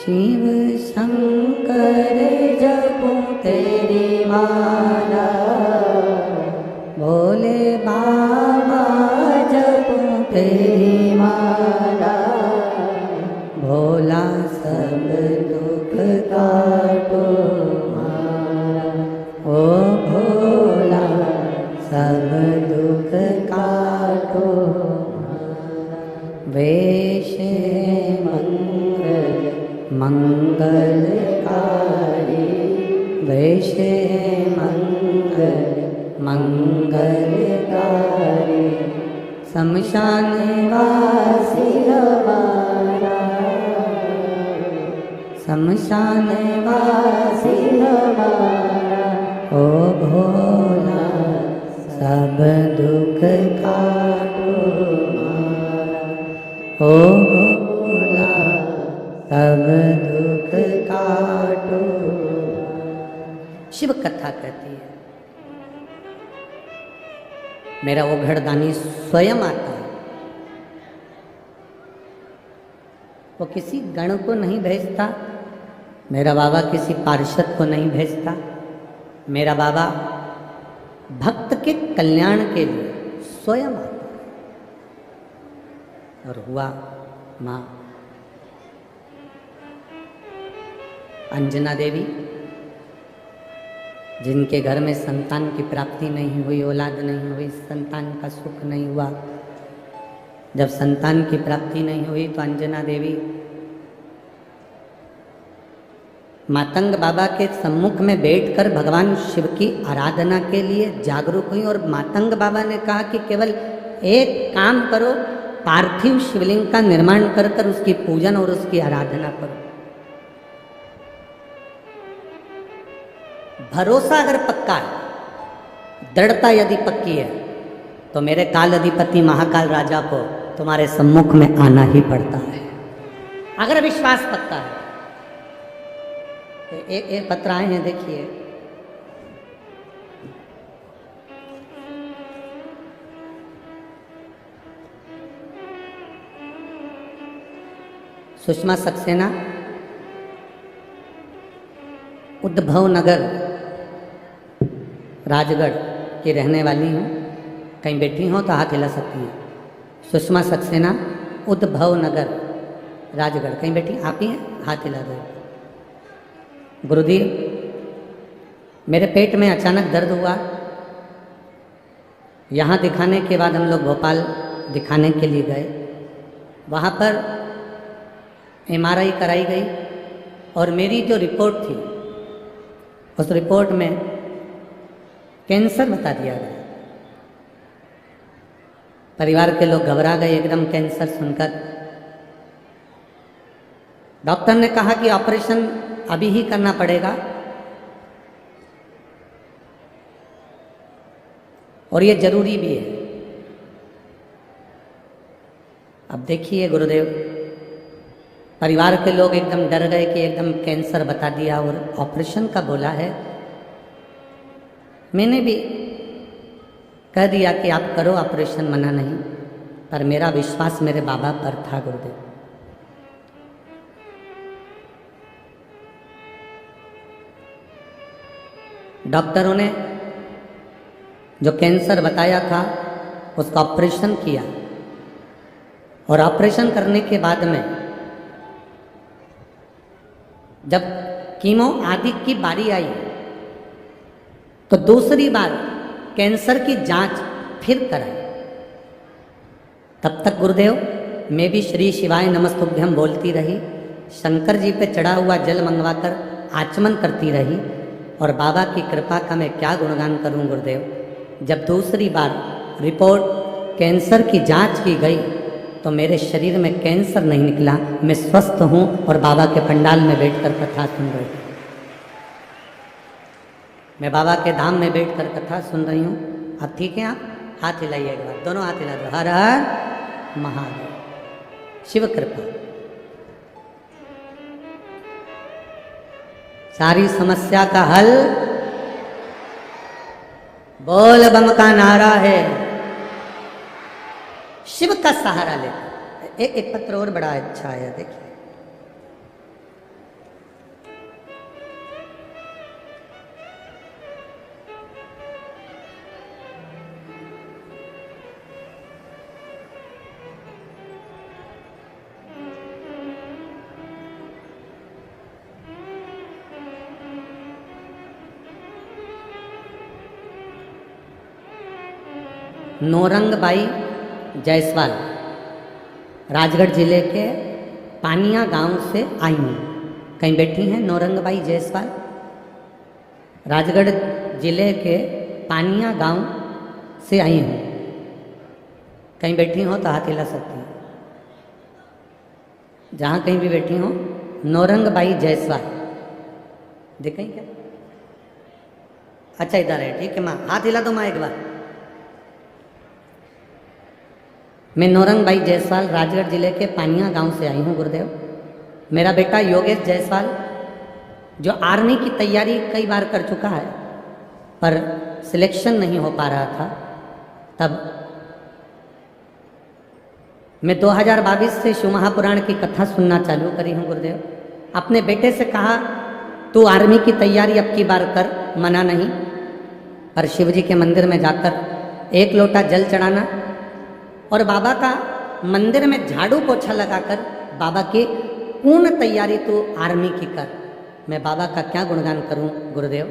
शिव शंकर जपूं तेरी माला, भोले बाबा जपूं तेरी माला, भोला सब दुख काटो मारा, ओ भोला सब दुख काटो मारा। वेश मंगलकारी, वेश मंगलकारी, शमशान वासी हमारा, शमशान वासी हमारा, ओ भोला सब दुख काटो मारा, ओ भोला सब दुख काटो। शिव कथा कहती है मेरा वो घड़दानी स्वयं आता है, वो किसी गण को नहीं भेजता, मेरा बाबा किसी पार्षद को नहीं भेजता, मेरा बाबा भक्त के कल्याण के लिए स्वयं आता है। और हुआ माँ अंजना देवी, जिनके घर में संतान की प्राप्ति नहीं हुई, औलाद नहीं हुई, संतान का सुख नहीं हुआ। जब संतान की प्राप्ति नहीं हुई तो अंजना देवी मातंग बाबा के सम्मुख में बैठकर भगवान शिव की आराधना के लिए जागरूक हुई। और मातंग बाबा ने कहा कि केवल एक काम करो, पार्थिव शिवलिंग का निर्माण कर उसकी पूजन और उसकी आराधना करो। भरोसा अगर पक्का है, दृढ़ता यदि पक्की है, तो मेरे काल अधिपति महाकाल राजा को तुम्हारे सम्मुख में आना ही पड़ता है। अगर विश्वास पक्का है, एक पत्र आए हैं, देखिए। सुषमा सक्सेना, उद्धव नगर राजगढ़ की रहने वाली हूँ, कहीं बैठी हो तो हाथ हिला सकती हैं। सुषमा सक्सेना, उद्धव नगर राजगढ़, कहीं बैठी आप ही हैं, हाथ हिला दो। गुरुदेव, मेरे पेट में अचानक दर्द हुआ, यहाँ दिखाने के बाद हम लोग भोपाल दिखाने के लिए गए। वहाँ पर MRI कराई गई और मेरी जो रिपोर्ट थी उस रिपोर्ट में कैंसर बता दिया गया। परिवार के लोग घबरा गए एकदम कैंसर सुनकर। डॉक्टर ने कहा कि ऑपरेशन अभी ही करना पड़ेगा और ये जरूरी भी है। अब देखिए गुरुदेव, परिवार के लोग एकदम डर गए कि एकदम कैंसर बता दिया और ऑपरेशन का बोला है। मैंने भी कह दिया कि आप करो ऑपरेशन, मना नहीं, पर मेरा विश्वास मेरे बाबा पर था गुरुदेव। डॉक्टरों ने जो कैंसर बताया था उसका ऑपरेशन किया और ऑपरेशन करने के बाद में जब कीमो आदि की बारी आई तो दूसरी बार कैंसर की जांच फिर कराई। तब तक गुरुदेव मैं भी श्री शिवाय नमस्तुभ्यम बोलती रही, शंकर जी पे चढ़ा हुआ जल मंगवाकर आचमन करती रही। और बाबा की कृपा का मैं क्या गुणगान करूं गुरुदेव। जब दूसरी बार रिपोर्ट कैंसर की जांच की गई तो मेरे शरीर में कैंसर नहीं निकला, मैं स्वस्थ हूँ और बाबा के पंडाल में बैठकर कथा सुन रही हूँ। मैं बाबा के धाम में बैठकर कथा सुन रही हूँ। अब ठीक है, आप हाथ हिलाइए एक बार, दोनों हाथ हिला दो। हर हर महादेव। शिव कृपा, सारी समस्या का हल बोल बम का नारा है। शिव का सहारा लेकर एक पत्र और बड़ा अच्छा आया, देखिए। नौरंगबाई जायसवाल राजगढ़ जिले के पानिया गांव से आई हूँ। कहीं बैठी हैं नौरंगबाई जायसवाल? राजगढ़ जिले के पानिया गांव से आई हूँ। कहीं बैठी हो तो हाथ हिला सकती हैं। जहाँ कहीं भी बैठी हो, नौरंगबाई जायसवाल दिखाई क्या? अच्छा इधर है, ठीक है माँ, हाथ हिला दो माँ एक बार। मैं नौरंगबाई जायसवाल राजगढ़ जिले के पानिया गांव से आई हूँ गुरुदेव। मेरा बेटा योगेश जायसवाल जो आर्मी की तैयारी कई बार कर चुका है पर सिलेक्शन नहीं हो पा रहा था, तब मैं 2022 से शिव महापुराण की कथा सुनना चालू करी हूँ गुरुदेव। अपने बेटे से कहा तू आर्मी की तैयारी अब की बार कर, मना नहीं, पर शिव जी के मंदिर में जाकर 1 लोटा जल चढ़ाना और बाबा का मंदिर में झाड़ू पोछा लगाकर बाबा की पूर्ण तैयारी तू आर्मी की कर। मैं बाबा का क्या गुणगान करूं गुरुदेव।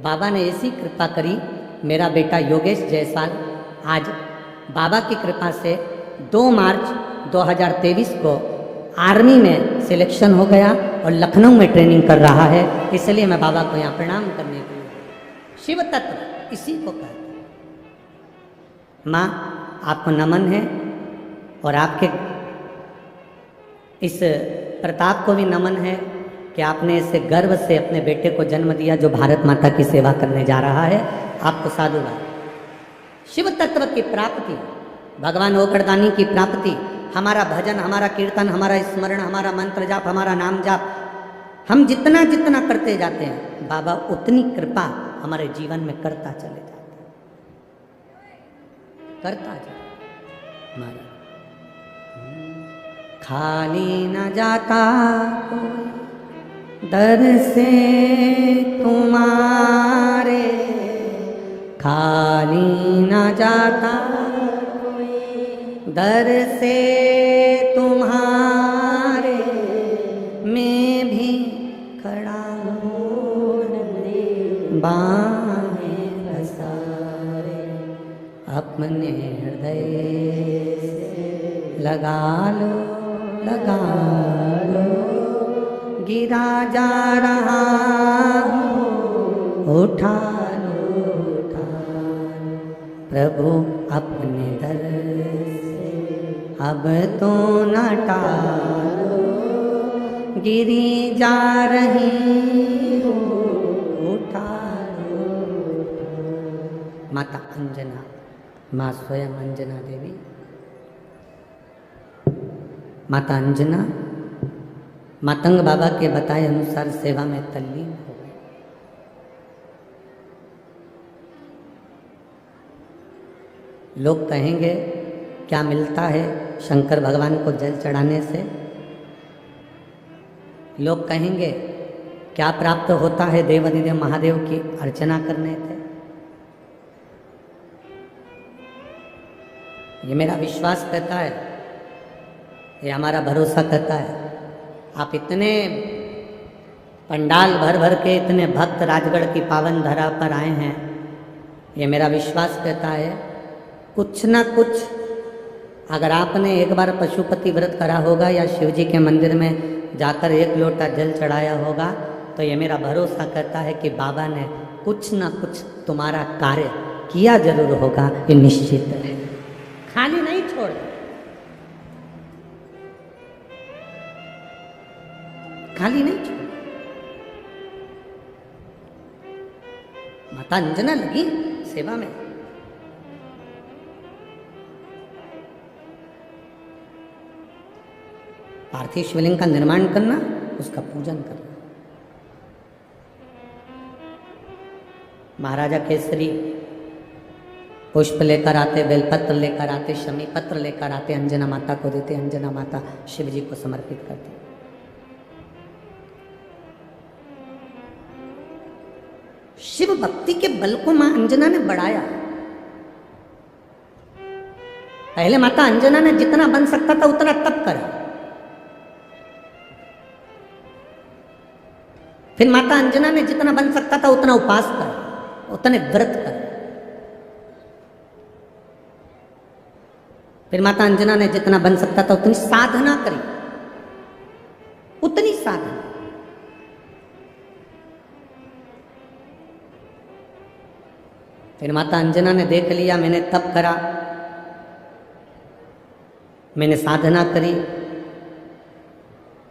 बाबा ने ऐसी कृपा करी, मेरा बेटा योगेश जायसवाल आज बाबा की कृपा से 2 मार्च 2023 को आर्मी में सिलेक्शन हो गया और लखनऊ में ट्रेनिंग कर रहा है। इसलिए मैं बाबा को यहाँ प्रणाम करने के लिए, शिव तत्व इसी को कहते हैं। माँ आपको नमन है और आपके इस प्रताप को भी नमन है कि आपने इसे गर्व से अपने बेटे को जन्म दिया जो भारत माता की सेवा करने जा रहा है। आपको साधुवाद। शिव तत्व की प्राप्ति, भगवान ओकड़दानी की प्राप्ति, हमारा भजन, हमारा कीर्तन, हमारा स्मरण, हमारा मंत्र जाप, हमारा नाम जाप, हम जितना जितना करते जाते हैं बाबा उतनी कृपा हमारे जीवन में करता चले जाते हैं, करता जाते हमारा। खाली न जाता कोई दर से तुम्हारे, खाली न जाता कोई दर से तुम्हारे, मैं भी खड़ा हूँ बाहें पसारे, अपने हृदय से लगा लो लगा लो, गिरा जा रहा हूँ उठा लो उठा लो, प्रभु अपने दर से अब तो न टालो, गिरी जा रही हूँ उठा लो। माता अंजना, माँ स्वयं अंजना देवी, माता अंजना मातंग बाबा के बताए अनुसार सेवा में तल्लीन हो गए। लोग कहेंगे क्या मिलता है शंकर भगवान को जल चढ़ाने से? लोग कहेंगे क्या प्राप्त होता है देवाधिदेव महादेव की अर्चना करने से? ये मेरा विश्वास कहता है, ये हमारा भरोसा कहता है। आप इतने पंडाल भर भर के इतने भक्त राजगढ़ की पावन धरा पर आए हैं, ये मेरा विश्वास कहता है कुछ ना कुछ अगर आपने एक बार पशुपति व्रत करा होगा या शिव जी के मंदिर में जाकर 1 लोटा जल चढ़ाया होगा, तो ये मेरा भरोसा कहता है कि बाबा ने कुछ ना कुछ तुम्हारा कार्य किया जरूर होगा, ये निश्चित है। खाली नहीं छोड़, खाली नहीं छोड़। माता अंजना लगी सेवा में। पार्थिव शिवलिंग का निर्माण करना, उसका पूजन करना। महाराजा केसरी पुष्प लेकर आते, बेलपत्र लेकर आते, शमी पत्र लेकर आते, अंजना माता को देते, अंजना माता शिव जी को समर्पित करते। शिव भक्ति के बल को मां अंजना ने बढ़ाया। पहले माता अंजना ने जितना बन सकता था उतना तप करा, फिर माता अंजना ने जितना बन सकता था उतना उपास करा, उतने व्रत करा। फिर माता अंजना ने जितना बन सकता था उतनी साधना करी, उतनी साधना। फिर माता अंजना ने देख लिया मैंने तप करा, मैंने साधना करी,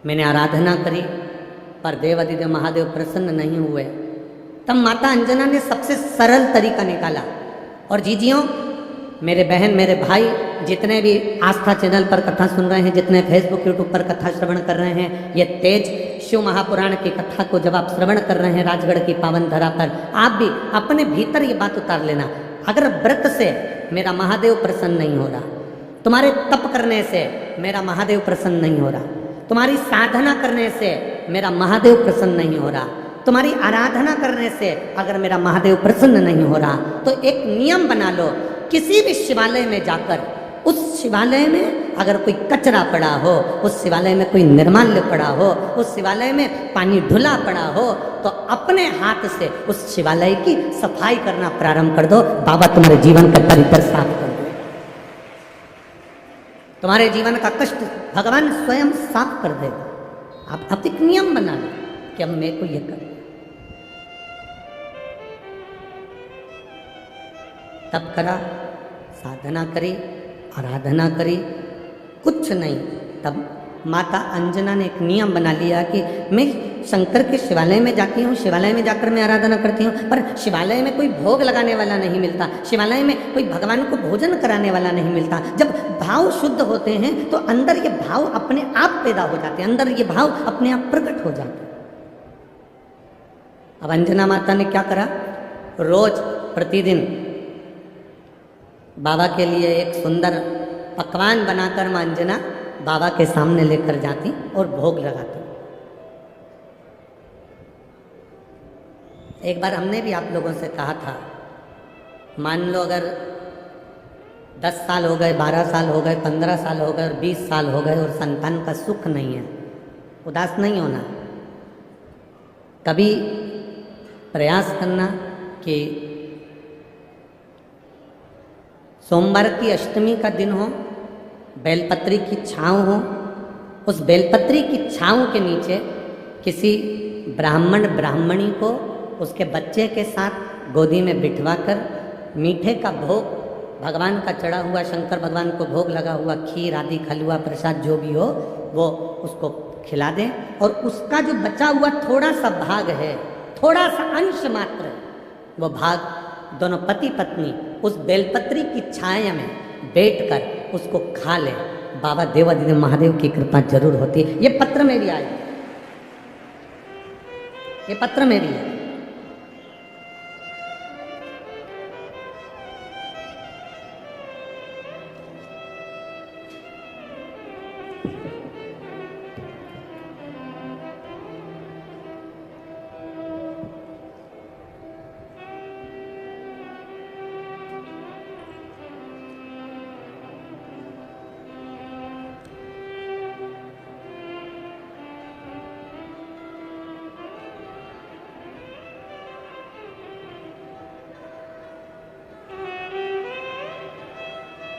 मैंने आराधना करी, पर देवाधिदेव महादेव प्रसन्न नहीं हुए। तब माता अंजना ने सबसे सरल तरीका निकाला। और जीजियों, मेरे बहन मेरे भाई जितने भी आस्था चैनल पर कथा सुन रहे हैं, जितने फेसबुक यूट्यूब पर कथा श्रवण कर रहे हैं, ये तेज शिव महापुराण की कथा को जब आप श्रवण कर रहे हैं राजगढ़ की पावन धरा पर, आप भी अपने भीतर ये बात उतार लेना, अगर व्रत से मेरा महादेव प्रसन्न नहीं हो रहा, तुम्हारे तप करने से मेरा महादेव प्रसन्न नहीं हो रहा, तुम्हारी साधना करने से मेरा महादेव प्रसन्न नहीं हो रहा, तुम्हारी आराधना करने से अगर मेरा महादेव प्रसन्न नहीं हो रहा, तो एक नियम बना लो, किसी भी शिवालय में जाकर उस शिवालय में अगर कोई कचरा पड़ा हो, उस शिवालय में कोई निर्माल्य पड़ा हो, उस शिवालय में पानी ढुला पड़ा हो, तो अपने हाथ से उस शिवालय की सफाई करना प्रारंभ कर दो। बाबा तुम्हारे जीवन का परिसर साफ कर दो, तुम्हारे जीवन का कष्ट भगवान स्वयं साफ कर देगा। आप एक नियम बना लो कि अब मेरे को ये कर, तप करा, साधना करी, आराधना करी, कुछ नहीं। तब माता अंजना ने एक नियम बना लिया कि मैं शंकर के शिवालय में जाती हूँ, शिवालय में जाकर मैं आराधना करती हूँ, पर शिवालय में कोई भोग लगाने वाला नहीं मिलता, शिवालय में कोई भगवान को भोजन कराने वाला नहीं मिलता। जब भाव शुद्ध होते हैं तो अंदर ये भाव अपने आप पैदा हो जाते हैं, अंदर ये भाव अपने आप प्रकट हो जाते हैं। अब अंजना माता ने क्या करा, रोज प्रतिदिन बाबा के लिए एक सुंदर पकवान बनाकर मां अंजना बाबा के सामने लेकर जाती और भोग लगाती। एक बार हमने भी आप लोगों से कहा था, मान लो अगर 10 साल हो गए, 12 साल हो गए, 15 साल हो गए और 20 साल हो गए और संतान का सुख नहीं है, उदास नहीं होना, कभी प्रयास करना कि सोमवार की अष्टमी का दिन हो, बेलपत्री की छाँव हो, उस बेलपत्री की छाँव के नीचे किसी ब्राह्मण ब्राह्मणी को उसके बच्चे के साथ गोदी में बिठवाकर मीठे का भोग, भगवान का चढ़ा हुआ, शंकर भगवान को भोग लगा हुआ खीर आदि हलवा प्रसाद जो भी हो वो उसको खिला दें, और उसका जो बचा हुआ थोड़ा सा भाग है, थोड़ा सा अंश मात्र, वो भाग दोनों पति पत्नी उस बेलपत्री की छाया में बैठकर उसको खा ले। बाबा देवाधिदेव महादेव की कृपा जरूर होती है। ये पत्र में भी आया, ये पत्र में भी है।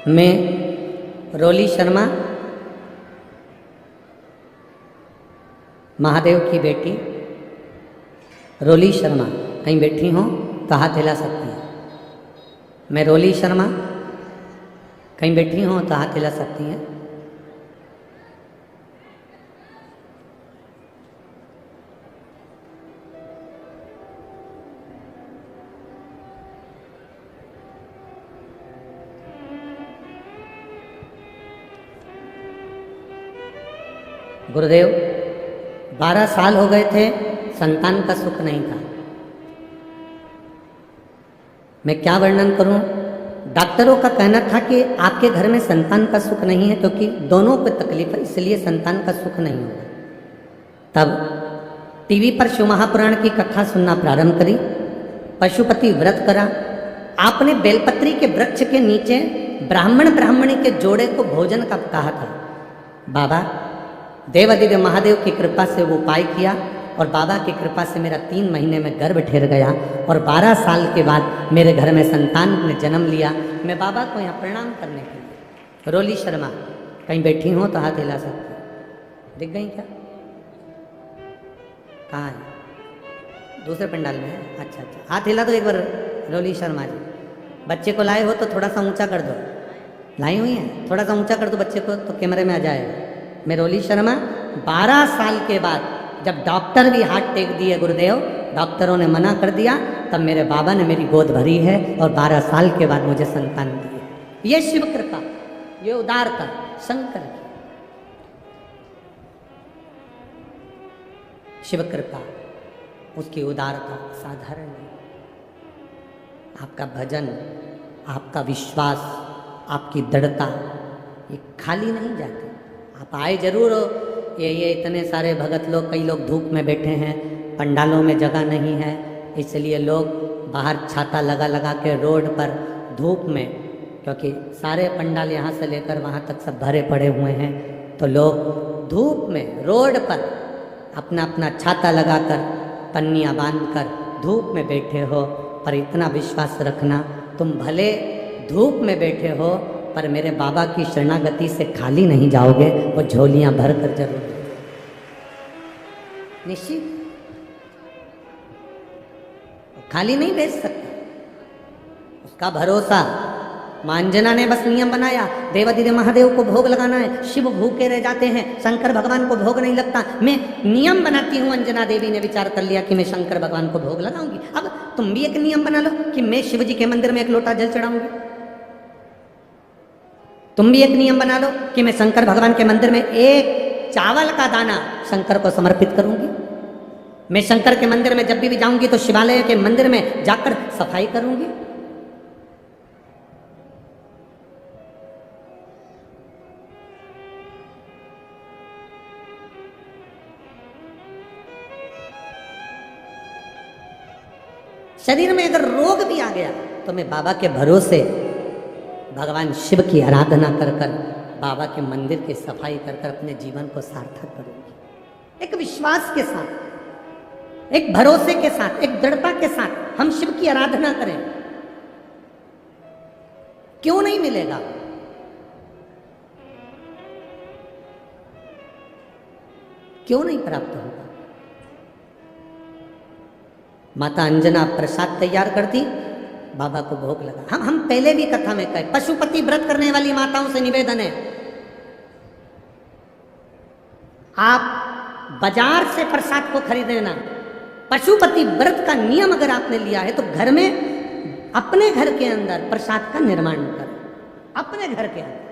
मैं रोली शर्मा, महादेव की बेटी रोली शर्मा, कहीं बैठी हो तो हाथ हिला सकती हैं। मैं रोली शर्मा, कहीं बैठी हो तो हाथ हिला सकती हैं। गुरुदेव 12 साल हो गए थे, संतान का सुख नहीं था। मैं क्या वर्णन करूं, डॉक्टरों का कहना था कि आपके घर में संतान का सुख नहीं है क्योंकि दोनों को तकलीफ है, इसलिए संतान का सुख नहीं होगा। तब टीवी पर शिव महापुराण की कथा सुनना प्रारंभ करी, पशुपति व्रत करा, आपने बेलपत्री के वृक्ष के नीचे ब्राह्मण ब्राह्मणी के जोड़े को भोजन का कहा था। बाबा देवाधिदेव महादेव की कृपा से वो उपाय किया और बाबा की कृपा से मेरा 3 महीने में गर्भ ठहर गया और 12 साल के बाद मेरे घर में संतान ने जन्म लिया। मैं बाबा को यहाँ प्रणाम करने के लिए रोली शर्मा कहीं बैठी हो तो हाथ हिला सकते हो। दिख गई क्या? कहाँ है? दूसरे पंडाल में है। अच्छा अच्छा, हाथ हिला दो एक बार रोली शर्मा जी। बच्चे को लाए हो तो थोड़ा सा ऊंचा कर दो। लाई हुई है, थोड़ा सा ऊंचा कर दो बच्चे को तो कैमरे में आ जाएगा। मैं रोली शर्मा 12 साल के बाद जब डॉक्टर भी हाथ टेक दिए गुरुदेव, डॉक्टरों ने मना कर दिया, तब मेरे बाबा ने मेरी गोद भरी है और 12 साल के बाद मुझे संतान दी है। ये शिव कृपा, ये उदारता शंकर की। शिव कृपा, उसकी उदारता साधारण नहीं। आपका भजन, आपका विश्वास, आपकी दृढ़ता ये खाली नहीं जाती। आप आए जरूर हो, ये इतने सारे भगत लोग, कई लोग धूप में बैठे हैं, पंडालों में जगह नहीं है, इसलिए लोग बाहर छाता लगा लगा के रोड पर धूप में, क्योंकि सारे पंडाल यहाँ से लेकर वहाँ तक सब भरे पड़े हुए हैं, तो लोग धूप में रोड पर अपना अपना छाता लगाकर पन्नियाँ बांधकर धूप में बैठे हो। पर इतना विश्वास रखना, तुम भले धूप में बैठे हो पर मेरे बाबा की शरणागति से खाली नहीं जाओगे, वो झोलियां भर कर जरूर निश्चित, खाली नहीं भेज सकता। उसका भरोसा, मांजना ने बस नियम बनाया, देवाधिदेव महादेव को भोग लगाना है, शिव भूखे रह जाते हैं, शंकर भगवान को भोग नहीं लगता, मैं नियम बनाती हूँ। अंजना देवी ने विचार कर लिया कि मैं शंकर भगवान को भोग लगाऊंगी। अब तुम भी एक नियम बना लो कि मैं शिव जी के मंदिर में एक लोटा जल चढ़ाऊंगी। तुम भी एक नियम बना लो कि मैं शंकर भगवान के मंदिर में एक चावल का दाना शंकर को समर्पित करूंगी। मैं शंकर के मंदिर में जब भी जाऊंगी तो शिवालय के मंदिर में जाकर सफाई करूंगी। शरीर में अगर रोग भी आ गया तो मैं बाबा के भरोसे भगवान शिव की आराधना कर कर, बाबा के मंदिर की सफाई कर कर अपने जीवन को सार्थक करूंगी। एक विश्वास के साथ, एक भरोसे के साथ, एक दृढ़ता के साथ हम शिव की आराधना करें, क्यों नहीं मिलेगा? क्यों नहीं प्राप्त होगा? माता अंजना प्रसाद तैयार करती, बाबा को भोग लगा। हम पहले भी कथा में कहे, पशुपति व्रत करने वाली माताओं से निवेदन है, आप बाजार से प्रसाद को खरीदे ना। पशुपति व्रत का नियम अगर आपने लिया है तो घर में, अपने घर के अंदर प्रसाद का निर्माण करें, अपने घर के अंदर।